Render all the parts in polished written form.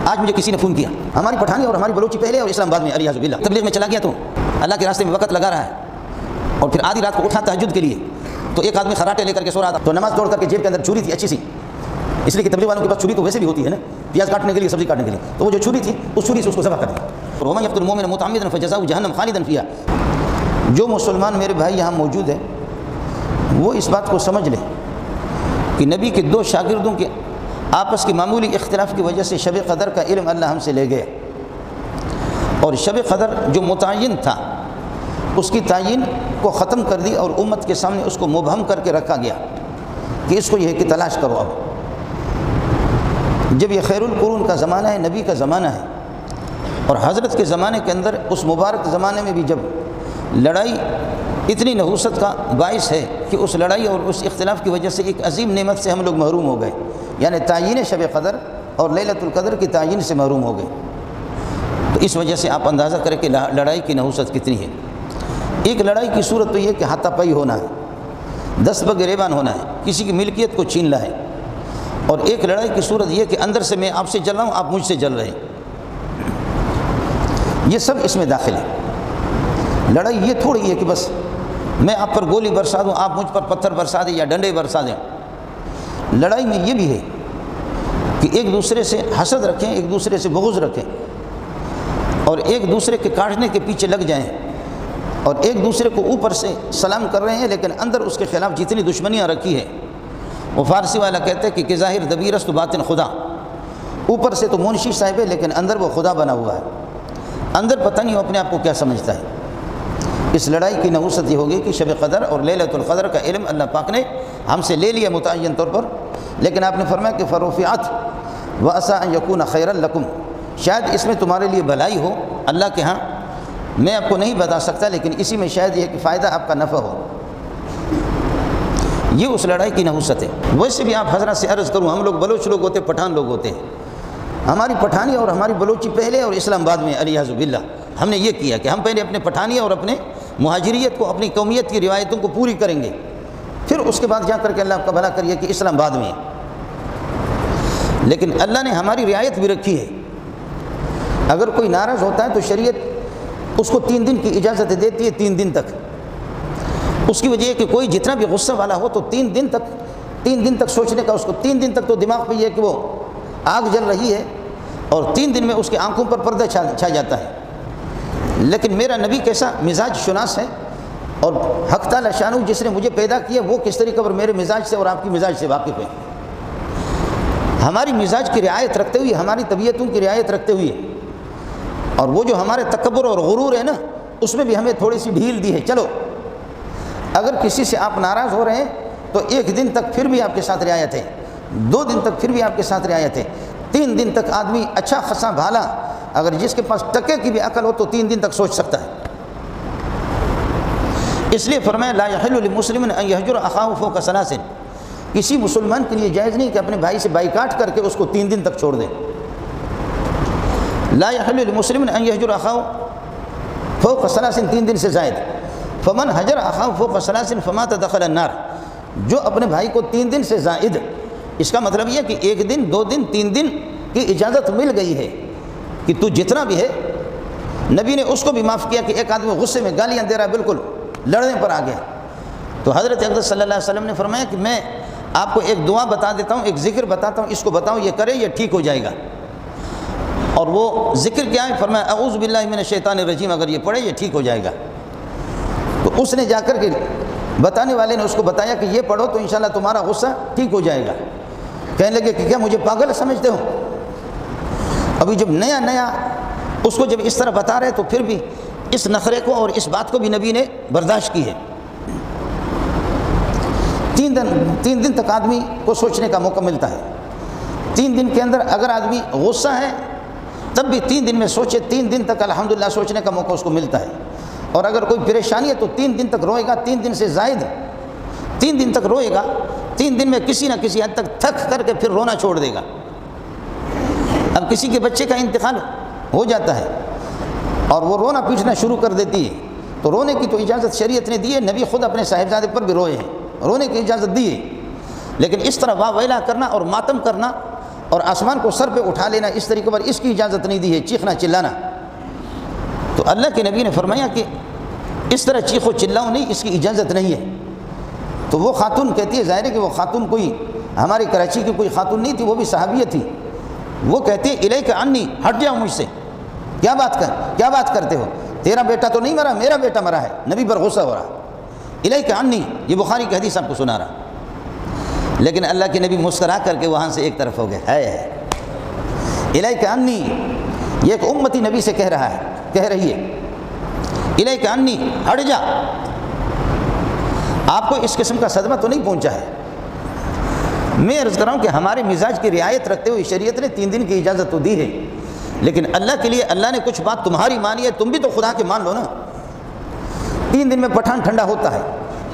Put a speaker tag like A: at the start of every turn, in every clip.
A: آج مجھے کسی نے فون کیا، ہماری پٹھانی اور ہماری بلوچی پہلے اور اسلام آباد میں، علیہ باللہ تبلیغ میں چلا گیا تو اللہ کے راستے میں وقت لگا رہا ہے، اور پھر آدھی رات کو اٹھا تہجد کے لیے، تو ایک آدمی خراٹے لے کر کے سو رہا تھا، تو نماز توڑ کر کے جیب کے اندر چھری تھی اچھی سی، اس لیے کہ تبلیغ والوں کے پاس چھری تو ویسے بھی ہوتی ہے نا، پیاز کاٹنے کے لیے، سبزی کاٹنے کے لیے، تو وہ جو چھری تھی اس چھری سے اس کو ذبح کر دیا۔ وَمَن يَقْتُلْ مُؤْمِنًا مُتَعَمِّدًا فَجَزَاؤُهُ جَهَنَّمُ خَالِدًا فِيهَا۔ جو مسلمان میرے بھائی یہاں موجود ہیں وہ اس بات کو سمجھ لیں کہ نبی کے دو شاگردوں کے آپس کی معمولی اختلاف کی وجہ سے شب قدر کا علم اللہ ہم سے لے گئے، اور شب قدر جو متعین تھا اس کی تعین کو ختم کر دی، اور امت کے سامنے اس کو مبہم کر کے رکھا گیا کہ اس کو یہ ہے کہ تلاش کرو۔ اب جب یہ خیر القرون کا زمانہ ہے، نبی کا زمانہ ہے، اور حضرت کے زمانے کے اندر اس مبارک زمانے میں بھی جب لڑائی اتنی نحوست کا باعث ہے کہ اس لڑائی اور اس اختلاف کی وجہ سے ایک عظیم نعمت سے ہم لوگ محروم ہو گئے، یعنی تعین شب قدر اور لیلۃ القدر کی تعین سے محروم ہو گئے، تو اس وجہ سے آپ اندازہ کریں کہ لڑائی کی نحوست کتنی ہے۔ ایک لڑائی کی صورت تو یہ کہ ہاتھا پائی ہونا ہے، دست بگریبان ہونا ہے، کسی کی ملکیت کو چھیننا ہے، اور ایک لڑائی کی صورت یہ کہ اندر سے میں آپ سے جل رہا ہوں، آپ مجھ سے جل رہے ہیں، یہ سب اس میں داخل ہے۔ لڑائی یہ تھوڑی ہے کہ بس میں آپ پر گولی برسا دوں، آپ مجھ پر پتھر برسا دیں یا ڈنڈے برسا دیں۔ لڑائی میں یہ بھی ہے کہ ایک دوسرے سے حسد رکھیں، ایک دوسرے سے بغض رکھیں، اور ایک دوسرے کے کاٹنے کے پیچھے لگ جائیں، اور ایک دوسرے کو اوپر سے سلام کر رہے ہیں لیکن اندر اس کے خلاف جتنی دشمنیاں رکھی ہیں، وہ فارسی والا کہتے ہیں کہ ظاہر دبیرست باطن خدا، اوپر سے تو منشی صاحب ہے لیکن اندر وہ خدا بنا ہوا ہے، اندر پتہ نہیں وہ اپنے آپ کو کیا سمجھتا ہے۔ اس لڑائی کی نحوست یہ ہوگی کہ شب قدر اور لیلۃ القدر کا علم اللہ پاک نے ہم سے لے لیا متعین طور پر، لیکن آپ نے فرمایا کہ فرفعت وعسى ان يكون خيرا لكم، شاید اس میں تمہارے لیے بھلائی ہو اللہ کے ہاں، میں آپ کو نہیں بتا سکتا، لیکن اسی میں شاید یہ کہ فائدہ آپ کا نفع ہو۔ یہ اس لڑائی کی نحوست ہے۔ ویسے بھی آپ حضرات سے عرض کروں، ہم لوگ بلوچ لوگ ہوتے، پٹھان لوگ ہوتے ہیں، ہماری پٹھانی اور ہماری بلوچی پہلے اور اسلام آباد میں، علیہ باللہ ہم نے یہ کیا کہ ہم پہلے اپنے پٹھانی اور اپنے مہاجریت کو، اپنی قومیت کی روایتوں کو پوری کریں گے، پھر اس کے بعد جا کر کے اللہ آپ کا بھلا کریے کہ اسلام آباد میں۔ لیکن اللہ نے ہماری رعایت بھی رکھی ہے، اگر کوئی ناراض ہوتا ہے تو شریعت اس کو 3 دن کی اجازت دیتی ہے، 3 دن تک۔ اس کی وجہ ہے کہ کوئی جتنا بھی غصہ والا ہو تو 3 دن تک سوچنے کا، اس کو 3 دن تک تو دماغ پہ یہ کہ وہ آگ جل رہی ہے، اور 3 دن میں اس کی آنکھوں پر پردہ چھا جاتا ہے۔ لیکن میرا نبی کیسا مزاج شناس ہے، اور حق تعالی شانہ جس نے مجھے پیدا کیا وہ کس طریقے پر میرے مزاج سے اور آپ کی مزاج سے واقف ہے۔ ہماری مزاج کی رعایت رکھتے ہوئے، ہماری طبیعتوں کی رعایت رکھتے ہوئے، اور وہ جو ہمارے تکبر اور غرور ہے نا، اس میں بھی ہمیں تھوڑی سی ڈھیل دی ہے۔ چلو اگر کسی سے آپ ناراض ہو رہے ہیں تو 1 دن تک پھر بھی آپ کے ساتھ رعایت ہے، 2 دن تک پھر بھی آپ کے ساتھ رعایت ہے، 3 دن تک آدمی اچھا خاصا بھالا، اگر جس کے پاس ٹکے کی بھی عقل ہو تو 3 دن تک سوچ سکتا ہے۔ اس لیے فرمایا لا يحل لمسلم ان يهجر اخاه فوق 3، کسی مسلمان کے لیے جائز نہیں کہ اپنے بھائی سے بائیکاٹ کر کے اس کو 3 دن تک چھوڑ دے۔ لا يحل لمسلم ان يهجر اخاه فوق 3، 3 دن سے زائد۔ فمن هجر اخاه فوق 3 فمات دخل النار، جو اپنے بھائی کو 3 دن سے زائد، اس کا مطلب یہ ہے کہ 1 دن 2 دن 3 دن کی اجازت مل گئی ہے کہ تو جتنا بھی ہے۔ نبی نے اس کو بھی معاف کیا کہ ایک آدمی غصے میں گالیاں دے رہا، بالکل لڑنے پر آ گیا، تو حضرت اقدس صلی اللہ علیہ وسلم نے فرمایا کہ میں آپ کو ایک دعا بتا دیتا ہوں، ایک ذکر بتاتا ہوں، اس کو بتاؤ، یہ کرے یہ ٹھیک ہو جائے گا۔ اور وہ ذکر کیا ہے؟ فرمایا اعوذ باللہ من الشیطان الرجیم، اگر یہ پڑھے یہ ٹھیک ہو جائے گا۔ تو اس نے جا کر کے بتانے والے نے اس کو بتایا کہ یہ پڑھو تو انشاءاللہ تمہارا غصہ ٹھیک ہو جائے گا۔ کہنے لگے کہ کیا مجھے پاگل سمجھتے ہو؟ ابھی جب نیا اس کو جب اس طرح بتا رہے تو پھر بھی اس نخرے کو اور اس بات کو بھی نبی نے برداشت کی ہے۔ 3 دن تک آدمی کو سوچنے کا موقع ملتا ہے۔ 3 دن کے اندر اگر آدمی غصہ ہے تب بھی 3 دن میں سوچے، 3 دن تک الحمدللہ سوچنے کا موقع اس کو ملتا ہے۔ اور اگر کوئی پریشانی ہے تو 3 دن تک روئے گا، 3 دن سے زائد 3 دن تک روئے گا، 3 دن میں کسی نہ کسی حد تک تھک کر کے پھر رونا چھوڑ دے گا۔ اب کسی کے بچے کا انتقال ہو جاتا ہے اور وہ رونا پیٹنا شروع کر دیتی ہے، تو رونے کی تو اجازت شریعت نے دی ہے، نبی خود اپنے صاحبزادے پر بھی روئے ہیں، رونے کی اجازت دی ہے، لیکن اس طرح واہ ویلا کرنا اور ماتم کرنا اور آسمان کو سر پہ اٹھا لینا، اس طریقے پر اس کی اجازت نہیں دی ہے، چیخنا چلانا۔ تو اللہ کے نبی نے فرمایا کہ اس طرح چیخو چلاؤ نہیں، اس کی اجازت نہیں ہے۔ تو وہ خاتون کہتی ہے، ظاہر ہے کہ وہ خاتون کوئی ہمارے کراچی کی کوئی خاتون نہیں تھی، وہ بھی صحابیہ تھی۔ وہ کہتی ہے الیک عنی، ہٹ جاؤ مجھ سے، کیا بات کرتے ہو، تیرا بیٹا تو نہیں مرا، میرا بیٹا مرا ہے۔ نبی پر غصہ ہو رہا، الیک عنی، یہ بخاری کی حدیث آپ کو سنا رہا۔ لیکن اللہ کے نبی مسکرا کر کے وہاں سے ایک طرف ہو گئے، ہے الیک عنی، یہ ایک امتی نبی سے کہہ رہی ہے الیک عنی، ہٹ جا۔ آپ کو اس قسم کا صدمہ تو نہیں پہنچا ہے؟ میں عرض کر رہا ہوں کہ ہمارے مزاج کی رعایت رکھتے ہوئے شریعت نے 3 دن کی اجازت تو دی ہے، لیکن اللہ کے لیے اللہ نے کچھ بات تمہاری مانی ہے، تم بھی تو خدا کے مان لو نا۔ 3 دن میں پٹھان ٹھنڈا ہوتا ہے،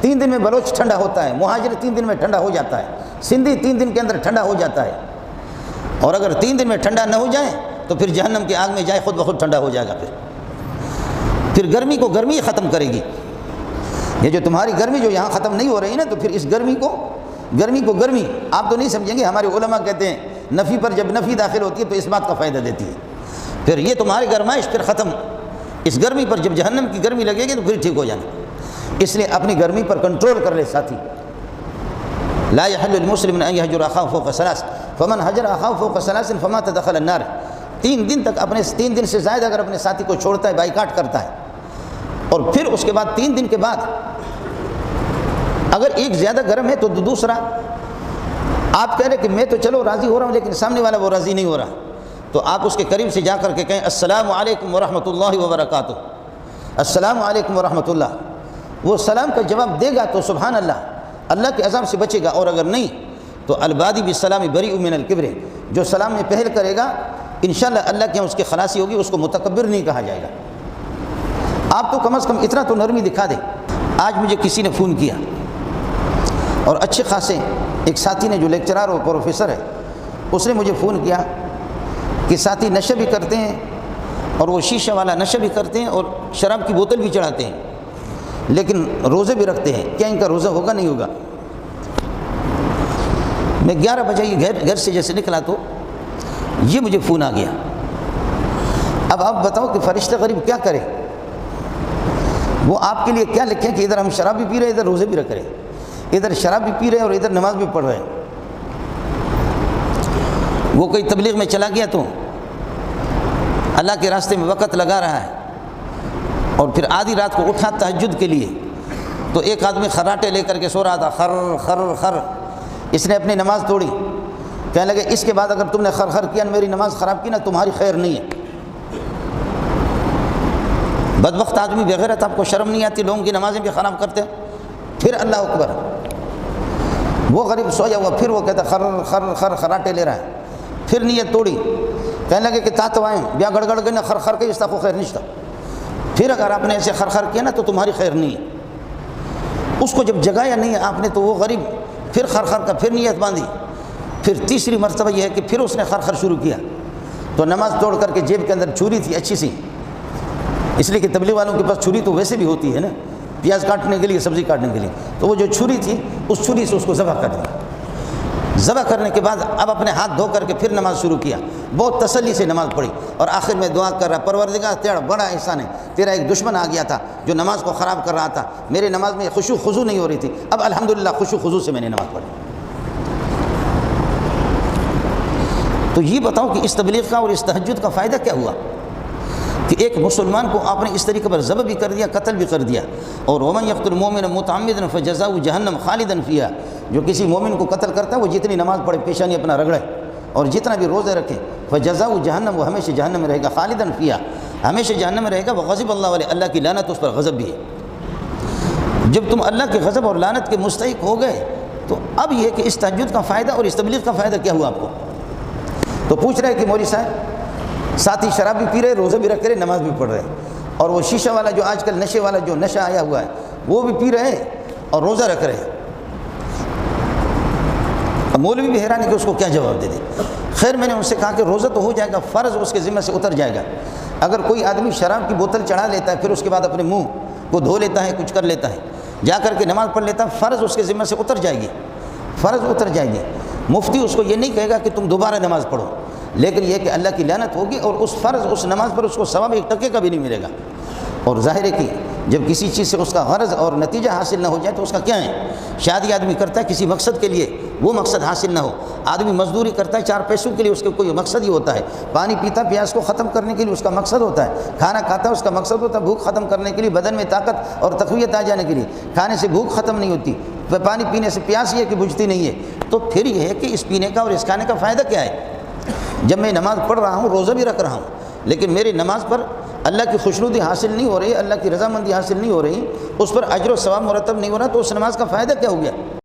A: 3 دن میں بلوچ ٹھنڈا ہوتا ہے، مہاجر 3 دن میں ٹھنڈا ہو جاتا ہے، سندھی 3 دن کے اندر ٹھنڈا ہو جاتا ہے۔ اور اگر 3 دن میں ٹھنڈا نہ ہو جائے تو پھر جہنم کی آگ میں جائے، خود بخود ٹھنڈا ہو جائے گا۔ پھر گرمی کو گرمی ختم کرے گی۔ یہ جو تمہاری گرمی جو یہاں ختم نہیں ہو رہی نا، تو پھر اس گرمی کو گرمی آپ تو نہیں سمجھیں گے۔ ہمارے علماء کہتے ہیں نفی پر جب نفی داخل ہوتی ہے تو اس بات کا فائدہ دیتی ہے، پھر یہ تمہاری گرمائش پھر ختم۔ اس گرمی پر جب جہنم کی گرمی لگے گی تو پھر ٹھیک ہو جانا۔ اس لیے اپنی گرمی پر کنٹرول کر لے ساتھی۔ لا يحل للمسلم ان يهجر اخاه فوق 3 فمن هجر اخاه فوق 3 فمات دخل النار۔ 3 دن تک اپنے 3 دن سے زائد اگر اپنے ساتھی کو چھوڑتا ہے، بائیکاٹ کرتا ہے، اور پھر اس کے بعد 3 دن کے بعد اگر ایک زیادہ گرم ہے تو دوسرا، آپ کہہ رہے کہ میں تو چلو راضی ہو رہا ہوں لیکن سامنے والا وہ راضی نہیں ہو رہا، تو آپ اس کے قریب سے جا کر کے کہیں السلام علیکم ورحمۃ اللہ وبرکاتہ، السلام علیکم ورحمۃ اللہ۔ وہ سلام کا جواب دے گا تو سبحان اللہ، اللہ کے عذاب سے بچے گا، اور اگر نہیں تو البادی بالسلام بریء من الکبر، جو سلام میں پہل کرے گا انشاءاللہ اللہ کے یہاں اس کی خلاصی ہوگی، اس کو متکبر نہیں کہا جائے گا۔ آپ تو کم از کم اتنا تو نرمی دکھا دیں۔ آج مجھے کسی نے فون کیا، اور اچھے خاصے ایک ساتھی نے جو لیکچرار اور پروفیسر ہے، اس نے مجھے فون کیا کہ ساتھی نشہ بھی کرتے ہیں، اور وہ شیشہ والا نشہ بھی کرتے ہیں، اور شراب کی بوتل بھی چڑھاتے ہیں، لیکن روزے بھی رکھتے ہیں، کیا ان کا روزہ ہوگا نہیں ہوگا؟ میں 11 بجے گھر سے جیسے نکلا تو یہ مجھے فون آ گیا۔ اب آپ بتاؤ کہ فرشتہ غریب کیا کرے؟ وہ آپ کے لیے کیا لکھیں کہ ادھر ہم شراب بھی پی رہے ہیں، ادھر روزے بھی رکھ رہے ہیں، ادھر شراب بھی پی رہے ہیں اور ادھر نماز بھی پڑھ رہے ہیں۔ وہ کوئی تبلیغ میں چلا گیا تو اللہ کے راستے میں وقت لگا رہا ہے، اور پھر آدھی رات کو اٹھا تہجد کے لیے، تو ایک آدمی خراٹے لے کر کے سو رہا تھا، خر خر خر، اس نے اپنی نماز توڑی، کہنے لگے اس کے بعد اگر تم نے خر خر کیا، میری نماز خراب کی نا، تمہاری خیر نہیں ہے۔ بدبخت آدمی بغیرت، آپ کو شرم نہیں آتی، لوگوں کی نمازیں بھی خراب کرتے ہیں۔ پھر اللہ اکبر، وہ غریب سویا ہوا، پھر وہ کہتا خر خر خر خراٹے لے رہا ہے، پھر نیت توڑی، کہنے لگے کہ تاتو آئیں بیا گڑ گڑ گئے خر خر کے اس کو خیر نشتا، پھر اگر آپ نے ایسے خر خر کیا نا تو تمہاری خیر نہیں ہے۔ اس کو جب جگایا نہیں ہے آپ نے تو وہ غریب پھر خر خر کا پھر نیت باندھی، پھر تیسری مرتبہ یہ ہے کہ پھر اس نے خر خر شروع کیا، تو نماز توڑ کر کے جیب کے اندر چھری تھی اچھی سی، اس لیے کہ تبلیغ والوں کے پاس چھری تو ویسے بھی ہوتی ہے نا، پیاز کاٹنے کے لیے، سبزی کاٹنے کے لیے، تو وہ جو چھری تھی اس چھری سے اس کو ذبح کر دیا۔ ذبح کرنے کے بعد اب اپنے ہاتھ دھو کر کے پھر نماز شروع کیا، بہت تسلی سے نماز پڑھی، اور آخر میں دعا کر رہا، پروردگار تیرا بڑا احسان ہے، تیرا ایک دشمن آ گیا تھا جو نماز کو خراب کر رہا تھا، میرے نماز میں خشوع خضوع نہیں ہو رہی تھی، اب الحمدللہ خشوع خضوع سے میں نے نماز پڑھی۔ تو یہ بتاؤ کہ اس تبلیغ کا اور اس تہجد کا فائدہ کیا ہوا کہ ایک مسلمان کو آپ نے اس طریقے پر ذبح بھی کر دیا، قتل بھی کر دیا، اور ومن یقتل مؤمنا متعمدا فجزاؤہ جہنم خالدا فیہا، جو کسی مومن کو قتل کرتا ہے وہ جتنی نماز پڑھے، پیشانی اپنا رگڑے اور جتنا بھی روزے رکھے، فجزاؤہ جہنم، وہ ہمیشہ جہنم میں رہے گا، خالدا فیہا، ہمیشہ جہنم میں رہے گا، وغضب اللہ علیہ، اللہ کی لعنت اس پر غضب بھی ہے۔ جب تم اللہ کے غضب اور لعنت کے مستحق ہو گئے تو اب یہ کہ اس تہجد کا فائدہ اور اس تبلیغ کا فائدہ کیا ہوا آپ کو؟ تو پوچھ رہے کہ مولوی صاحب ساتھی شراب بھی پی رہے، روزے بھی رکھ رہے، نماز بھی پڑھ رہے، اور وہ شیشہ والا جو آج کل نشے والا جو نشہ آیا ہوا ہے وہ بھی پی رہے اور روزہ رکھ رہے۔ اب مولوی بھی حیران ہے کہ اس کو کیا جواب دے دے۔ خیر میں نے ان سے کہا کہ روزہ تو ہو جائے گا، فرض اس کے ذمہ سے اتر جائے گا۔ اگر کوئی آدمی شراب کی بوتل چڑھا لیتا ہے، پھر اس کے بعد اپنے منہ کو دھو لیتا ہے، کچھ کر لیتا ہے، جا کر کے نماز پڑھ لیتا ہے، فرض اس کے ذمہ سے اتر جائے گی، فرض اتر جائے گی۔ مفتی اس کو یہ نہیں کہے گا کہ تم دوبارہ نماز پڑھو، لیکن یہ کہ اللہ کی لعنت ہوگی اور اس فرض اس نماز پر اس کو ثواب 1 ٹکے کا بھی نہیں ملے گا۔ اور ظاہر ہے کہ جب کسی چیز سے اس کا غرض اور نتیجہ حاصل نہ ہو جائے تو اس کا کیا ہے؟ شادی آدمی کرتا ہے کسی مقصد کے لیے، وہ مقصد حاصل نہ ہو، آدمی مزدوری کرتا ہے 4 پیسوں کے لیے، اس کا کوئی مقصد ہی ہوتا ہے، پانی پیتا پیاس کو ختم کرنے کے لیے اس کا مقصد ہوتا ہے، کھانا کھاتا ہے اس کا مقصد ہوتا ہے بھوک ختم کرنے کے لیے، بدن میں طاقت اور تقویت آ جانے کے لیے۔ کھانے سے بھوک ختم نہیں ہوتی، پانی پینے سے پیاس یہ کہ بجھتی نہیں ہے، تو پھر یہ ہے کہ اس پینے کا اور اس کھانے کا فائدہ کیا ہے؟ جب میں نماز پڑھ رہا ہوں، روزہ بھی رکھ رہا ہوں، لیکن میری نماز پر اللہ کی خوشنودی حاصل نہیں ہو رہی، اللہ کی رضامندی حاصل نہیں ہو رہی، اس پر اجر و ثواب مرتب نہیں ہو رہا، تو اس نماز کا فائدہ کیا ہو گیا؟